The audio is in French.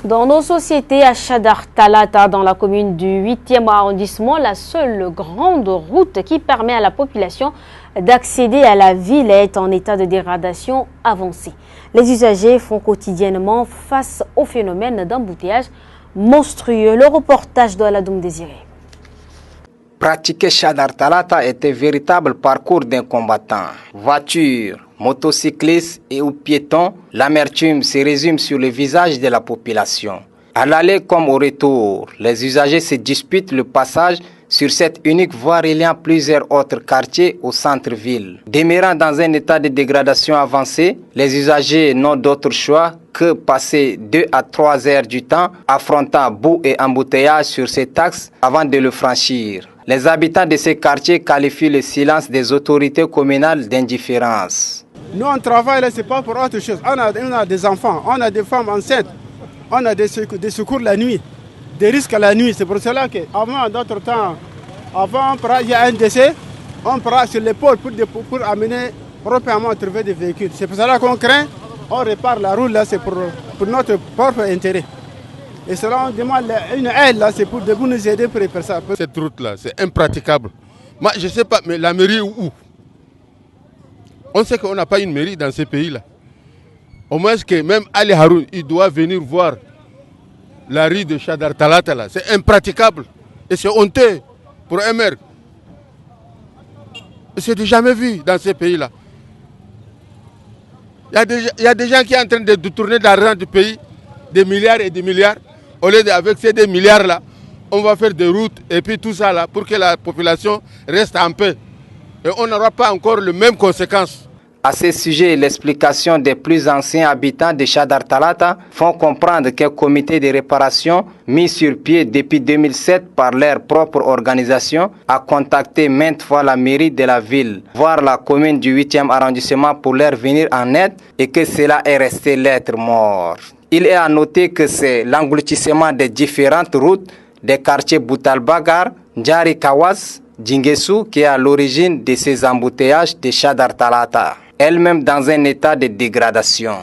Dans nos sociétés, à Chadar Talata, dans la commune du 8e arrondissement, la seule grande route qui permet à la population d'accéder à la ville est en état de dégradation avancée. Les usagers font quotidiennement face au phénomène d'embouteillage monstrueux. Le reportage de Aladoum Désiré. Pratiquer Chadar Talata est un véritable parcours d'un combattant. Voitures, motocyclistes et ou piétons, l'amertume se résume sur le visage de la population. À l'aller comme au retour, les usagers se disputent le passage sur cette unique voie reliant plusieurs autres quartiers au centre-ville. Demeurant dans un état de dégradation avancée, les usagers n'ont d'autre choix que passer 2 à 3 heures du temps affrontant boue et embouteillage sur cet axe avant de le franchir. Les habitants de ces quartiers qualifient le silence des autorités communales d'indifférence. Nous, on travaille là, ce n'est pas pour autre chose. On a des enfants, on a des femmes enceintes, on a des secours la nuit, des risques à la nuit. C'est pour cela qu'avant, d'autres temps, il y a un décès, on prend sur l'épaule pour amener proprement trouver des véhicules. C'est pour cela qu'on craint, on répare la route là, c'est pour notre propre intérêt. Et cela, on demande une aide là, c'est pour nous aider pour faire ça. Cette route là, c'est impraticable. Moi, je ne sais pas, mais la mairie où? On sait qu'on n'a pas une mairie dans ces pays-là. Au moins que même Ali Haroun, il doit venir voir la rue de Chadar Talata là. C'est impraticable. Et c'est honteux pour un maire. C'est du jamais vu dans ces pays-là. Il y a des gens qui sont en train de détourner l'argent du pays, des milliards et des milliards. Au lieu d'avec ces 2 milliards là, on va faire des routes et puis tout ça là pour que la population reste en paix. Et on n'aura pas encore les mêmes conséquences. À ce sujet, l'explication des plus anciens habitants de Chadar Talata font comprendre qu'un comité de réparation mis sur pied depuis 2007 par leur propre organisation a contacté maintes fois la mairie de la ville, voire la commune du 8e arrondissement pour leur venir en aide et que cela est resté lettre morte. Il est à noter que c'est l'engloutissement des différentes routes des quartiers Boutalbagar, Ndjari Kawas, Djinguessou qui est à l'origine de ces embouteillages de Chadar Talata, elle-même dans un état de dégradation.